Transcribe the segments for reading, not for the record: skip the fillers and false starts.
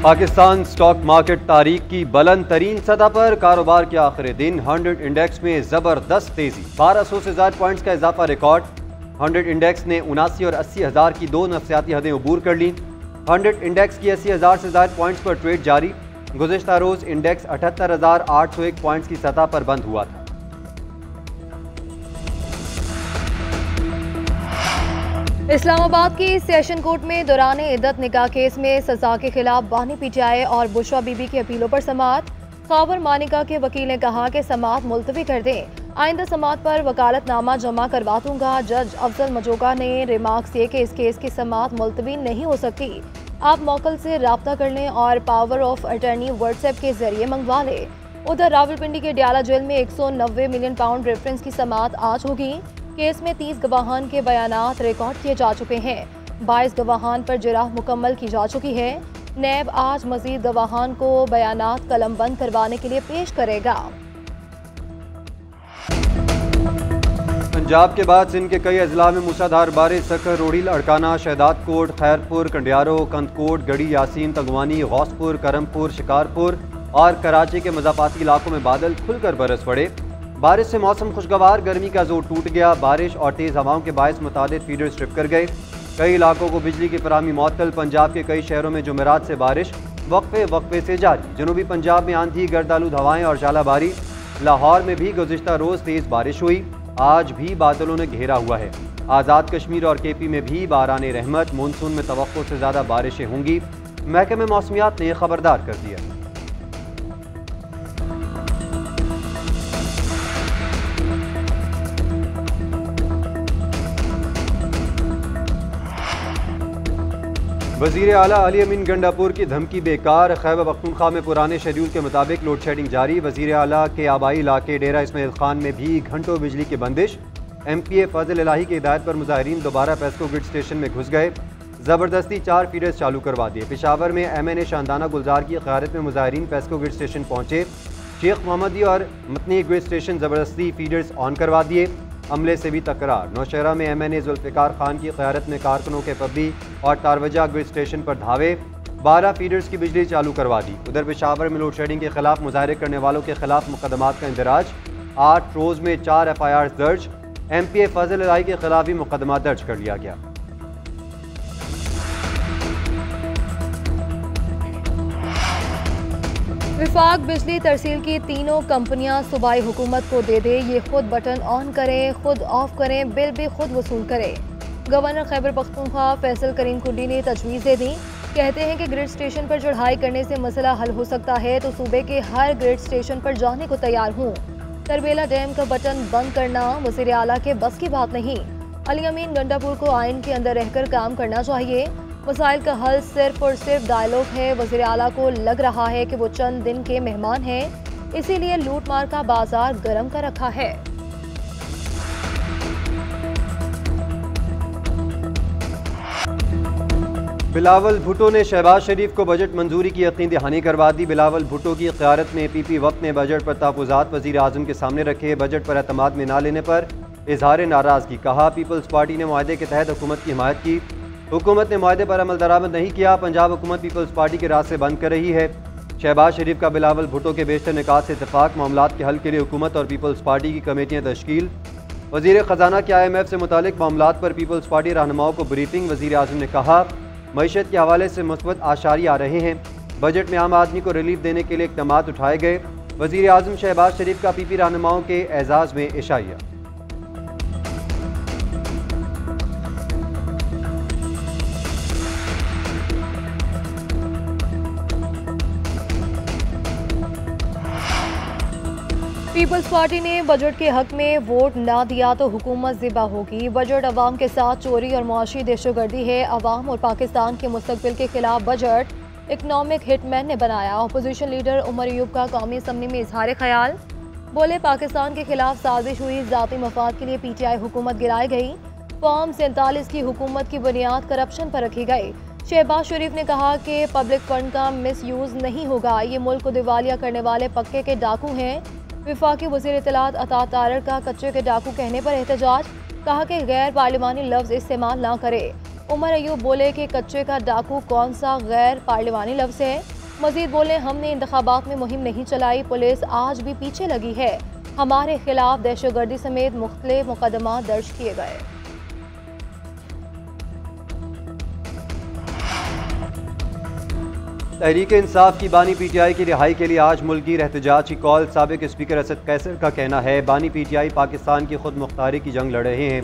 Pakistan stock market तारीख की बुलंद तरीन सतह पर कारोबार के आखिरी दिन 100 इंडेक्स में जबरदस्त तेजी, 1200 से ज्यादा पॉइंट्स का इजाफा रिकॉर्ड। 100 इंडेक्स ने 79 और 80,000 की दो नफ्सियाती हदें अबूर कर ली। 100 इंडेक्स की 80,000 से ज्यादा पॉइंट्स पर ट्रेड जारी। गुज़िश्ता रोज इंडेक्स 78,801 पॉइंट्स की सतह पर बंद हुआ था। इस्लामाबाद की सेशन कोर्ट में दौरान इद्दत निकाह केस में सजा के खिलाफ बानी पीटीआई और बुशरा बीबी की अपीलों पर समाअत। खैबर मानिका के वकील ने कहा कि समाअत मुलतवी कर दें, आइंदा समाअत पर वकालतनामा जमा करवा दूंगा। जज अफजल मजोगा ने रिमार्क्स किए कि इस केस की समाअत मुलतवी नहीं हो सकती। आप मौकल से रब्ता कर लें और पावर ऑफ अटर्नी व्हाट्सएप के जरिए मंगवा लें। उधर रावलपिंडी के डियाला जेल में 190 मिलियन पाउंड रेफरेंस की समाअत आज होगी। केस में 30 गवाहान के बयानात रिकॉर्ड किए जा चुके हैं। 22 गवाहान पर जिरह मुकम्मल की जा चुकी है। नैब आज मजीद गवाहान को बयानात कलमबंद करवाने के लिए पेश करेगा। पंजाब के बाद सिंध के कई अजला में मूसलाधार बारिश, सखर, रोड़ी, लड़काना, शहदाद कोट, खैरपुर, कंडियारो, कंदकोट, गढ़ी, यासीन, तंगवानी, गौसपुर, करमपुर, शिकारपुर और कराची के मज़ाफ़ाती इलाकों में बादल खुलकर बरस पड़े। बारिश से मौसम खुशगवार, गर्मी का जोर टूट गया। बारिश और तेज़ हवाओं के बायस मुतादिद फीडर स्ट्रिप कर गए। कई इलाकों को बिजली की फराहमी मुअत्तल। पंजाब के कई शहरों में जुमेरात से बारिश वक्फे वक्फे से जारी। जनूबी पंजाब में आंधी, गर्दालूद हवाएं और झालाबारी। लाहौर में भी गुज़िश्ता रोज़ तेज़ बारिश हुई। आज भी बादलों ने घेरा हुआ है। आज़ाद कश्मीर और केपी में भी बारान रहमत। मानसून में तवक्को से ज़्यादा बारिशें होंगी, महकमे मौसमियात ने खबरदार कर दिया। वज़ीर आला अली अमीन गंडापुर की धमकी बेकार। खैबर पख्तूनख्वा में पुराने शेड्यूल के मुताबिक लोड शेडिंग जारी। वज़ीर आला के आबाई इलाके डेरा इस्माइल खान में भी घंटों बिजली की बंदिश। MPA फजल इलाही की हिदायत पर मुजाहिरीन दोबारा पेस्को ग्रिड स्टेशन में घुस गए। ज़बरदस्ती 4 फीडर्स चालू करवा दिए। पेशावर में MNA शानदाना गुलजार की क़यादत में मुजाहिरीन पेस्को ग्रिड स्टेशन पहुंचे। शेख मोहम्मदी और मतनी ग्रिड स्टेशन ज़बरदस्ती फीडर्स ऑन करवा दिए। अमले से भी तकरार। नौशहरा में MNA जुल्फ़िकार खान की क़यादत में कारकुनों के पब्बी और तारवजा ग्रिड स्टेशन पर धावे। 12 फीडर्स की बिजली चालू करवा दी। उधर पेशावर में लोड शेडिंग के खिलाफ मुजाहरे करने वालों के खिलाफ मुकदमात का इंदराज। 8 रोज़ में 4 FIRs दर्ज। MPA फजल इलाही के खिलाफ भी मुकदमा दर्ज कर लिया गया। विफाक बिजली तरसील की तीनों कंपनियां सूबाई हुकूमत को दे दे, ये खुद बटन ऑन करें, खुद ऑफ करें, बिल भी खुद वसूल करें। गवर्नर खैबर पख्तूनख्वा फैसल करीम कुंडी ने तजवीज़ दे दी। कहते हैं कि ग्रिड स्टेशन पर चढ़ाई करने से मसला हल हो सकता है तो सूबे के हर ग्रिड स्टेशन पर जाने को तैयार हूँ। तरबेला डैम का बटन बंद करना वज़ीर आला के बस की बात नहीं। अली अमीन गंडापुर को आइन के अंदर रहकर काम करना चाहिए। मसाइल का हल सिर्फ और सिर्फ डायलॉग है। वज़ीर आला को लग रहा है कि वो चंद दिन के मेहमान हैं, इसीलिए लूट मार का बाजार गर्म कर रखा है। बिलावल भुट्टो ने शहबाज शरीफ को बजट मंजूरी की यकीन दहानी करवा दी। बिलावल भुट्टो की क़यादत में PP वक्त ने बजट पर तहफ़्फ़ुज़ात वज़ीर आज़म के सामने रखे। बजट पर एतमाद में ना लेने पर इजहार नाराज़गी। कहा पीपल्स पार्टी ने मुआहदे के तहत हुकूमत की हिमायत की, हुकूमत ने मुआहदे पर अमल दरामद नहीं किया। पंजाब हुकूमत पीपल्स पार्टी के रास्ते बंद कर रही है। शहबाज शरीफ का बिलावल भुट्टो के बेशतर निकात से इत्तेफाक। मामलात के हल के लिए हुकूमत और पीपल्स पार्टी की कमेटियाँ तश्कील। वज़ीर ख़जाना के IMF से मुतालिक मामलात पर पीपल्स पार्टी रहनुमाओं को ब्रीफिंग। वज़ीर आज़म ने कहा मईशत के हवाले से मुस्बत आशारी आ रहे हैं। बजट में आम आदमी को रिलीफ देने के लिए इक़दामात उठाए गए। वज़ीर आज़म शहबाज शरीफ का PP रहनुमाओं के एजाज़ में इशाइया। पीपल्स पार्टी ने बजट के हक में वोट ना दिया तो हुकूमत ज़िबा होगी। बजट अवाम के साथ चोरी और मुआशी दहशतगर्दी है। अवाम और पाकिस्तान के मुस्तकबिल के खिलाफ बजट इकनॉमिक हिटमैन ने बनाया। अपोजिशन लीडर उमर अयूब का कौमी असम्बली में इजहार ख्याल। बोले पाकिस्तान के खिलाफ साजिश हुई, ज़ाती मफाद के लिए PTI हुकूमत गिराई गई। फॉर्म 47 की हुकूमत की बुनियाद करप्शन पर रखी गई। शहबाज शरीफ ने कहा कि पब्लिक फंड का मिस यूज़ नहीं होगा, ये मुल्क को दिवालिया करने वाले पक्के के डाकू हैं। विफाकी वज़ीर इत्तलात अता तारड़ का कच्चे के डाकू कहने पर एहतजाज। कहा कि गैर पार्लिमानी लफ्ज़ इस्तेमाल ना करे। उमर अयूब बोले कि कच्चे का डाकू कौन सा गैर पार्लिमानी लफ्ज़ है। मजीद बोले, हमने इंतखाबात में मुहिम नहीं चलाई, पुलिस आज भी पीछे लगी है, हमारे खिलाफ दहशतगर्दी समेत मुख्तलिफ मुकदमा दर्ज किए गए। तहरीक इंसाफ की बानी पीटीआई की रिहाई के लिए आज मुल्की एहतजाज की कॉल। साबिक स्पीकर असद कैसर का कहना है, बानी पीटीआई पाकिस्तान की खुद मुख्तारी की जंग लड़ रहे हैं।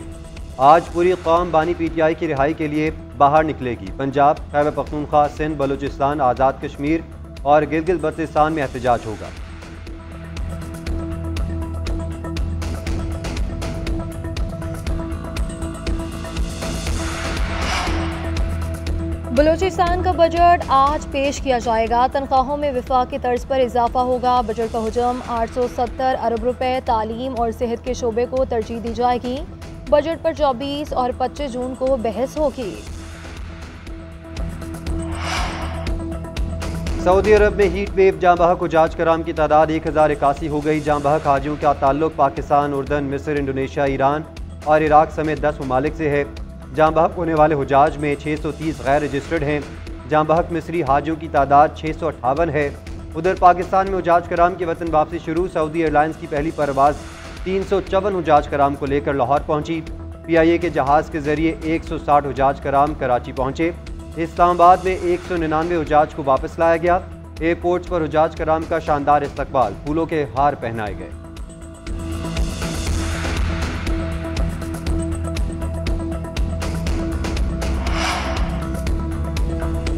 आज पूरी कौम बानी पीटीआई की रिहाई के लिए बाहर निकलेगी। पंजाब, खैबर पख्तूनख्वा, सिंध, बलूचिस्तान, आज़ाद कश्मीर और गिलगित बल्तिस्तान में एहतजाज होगा। बलूचिस्तान का बजट आज पेश किया जाएगा। तनख्वाहों में वफाकी तर्ज पर इजाफा होगा। बजट का हुजम 870 अरब रुपए। तालीम और सेहत के शोबे को तरजीह दी जाएगी। बजट पर 24 और 25 जून को बहस होगी। सऊदी अरब में हीट वेव, जाँ बहक हुज्जाज कराम की तादाद 1081 हो गई। जाँ बहक हाजियों का ताल्लुक पाकिस्तान, उर्दन, मिस्र, इंडोनेशिया, ईरान और इराक समेत 10 ममालिक से है। जाँ बहक होने वाले हुज्जाज में 630 गैर रजिस्टर्ड हैं। जाँ बहक मिस्री हाजियों की तादाद 658 है। उधर पाकिस्तान में हुज्जाज कराम की वतन वापसी शुरू। सऊदी एयरलाइंस की पहली परवाज़ 354 हुज्जाज कराम को लेकर लाहौर पहुंची। PIA के जहाज़ के जरिए 160 हुज्जाज कराम कराची पहुंचे। इस्लामाबाद में 199 हुज्जाज को वापस लाया गया। एयरपोर्ट्स पर हुज्जाज कराम का शानदार इस्तकबाल, फूलों के हार पहनाए गए।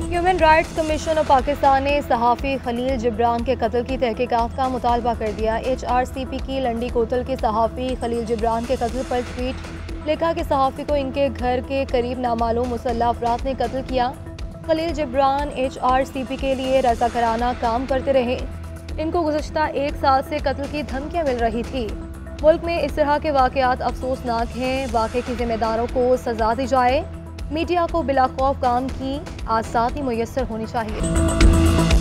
Human rights commission of Pakistan ने सहाफ़ी खलील जिब्रान के कत्ल की तहकीकात का मुतालबा कर दिया। HRCP की लंडी कोतल के सहाफ़ी खलील जिब्रान के कत्ल पर ट्वीट लिखा कि सहाफ़ी को इनके घर के करीब नामालूम मुसल्लह अफराद ने कत्ल किया। खलील जिब्रान HRCP के लिए रज़ाकाराना काम करते रहे। इनको गुज़श्ता 1 साल से कत्ल की धमकियाँ मिल रही थी। मुल्क में इस तरह के वाक़यात अफसोसनाक हैं। वाक़े के ज़िम्मेदारों को सज़ा दी जाए। मीडिया को बिला खौफ काम की आज़ादी मुयस्सर होनी चाहिए।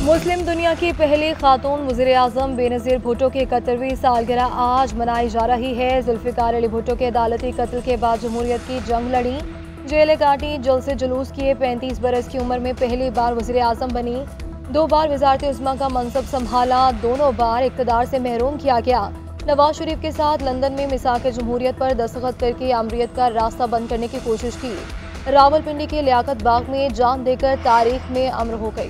मुस्लिम दुनिया की पहली खातून वज़ीर-ए-आज़म बेनज़ीर भुट्टो की 71वीं सालगिरह आज मनाई जा रही है। जुल्फ़िकार अली भुट्टो के अदालती कत्ल के बाद जमहूरियत की जंग लड़ी, जेलें काटी, जलसे जुलूस किए। 35 बरस की उम्र में पहली बार वज़ीर-ए-आज़म बनी। 2 बार वज़ारत उज़्मा का मनसब संभाला। दोनों बार इक़्तिदार से महरूम किया गया। नवाज शरीफ के साथ लंदन में मिसाक जमहूरियत पर दस्तखत करके आमरीत का रास्ता बंद करने की कोशिश की। रावलपिंडी के लियाकत बाग में जान देकर तारीख में अमर हो गई।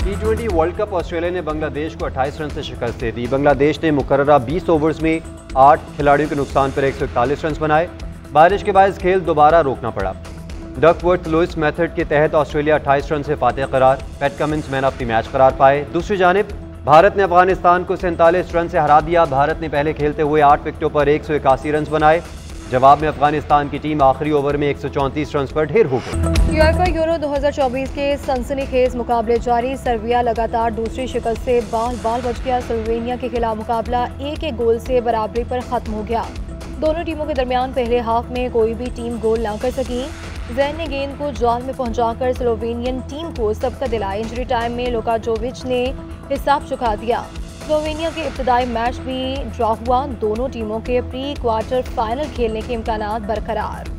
T20 वर्ल्ड कप ऑस्ट्रेलिया ने बांग्लादेश को 28 रन से शिकस्त दे दी। बांग्लादेश ने मुकर्ररा 20 ओवर्स में 8 खिलाड़ियों के नुकसान पर 141 रन बनाए। बारिश के बायस खेल दोबारा रोकना पड़ा। डकवर्थ लुइस मेथड के तहत ऑस्ट्रेलिया 28 रन से फातेह करार। PAT Cummins man of the match करार पाए। दूसरी जानिब भारत ने अफगानिस्तान को 47 रन से हरा दिया। भारत ने पहले खेलते हुए 8 विकेटों पर 181 रन बनाए। जवाब में अफगानिस्तान की टीम आखिरी ओवर में 134 रन पर ढेर हो गई। यूएफए यूरो 2024 के सनसनीखेज मुकाबले जारी। सर्बिया लगातार दूसरी शिकस्त से बाल बच गया। स्लोवेनिया के खिलाफ मुकाबला 1-1 गोल से बराबरी पर खत्म हो गया। दोनों टीमों के दरमियान पहले हाफ में कोई भी टीम गोल ना कर सकी। जैन ने गेंद को जाल में पहुंचाकर स्लोवेनियन टीम को सबका दिलाया। इंजरी टाइम में लुका जोविच ने हिसाब चुका दिया। स्लोवेनिया के इब्तदाई मैच भी ड्रॉ हुआ। दोनों टीमों के प्री क्वार्टर फाइनल खेलने के इम्कानात बरकरार।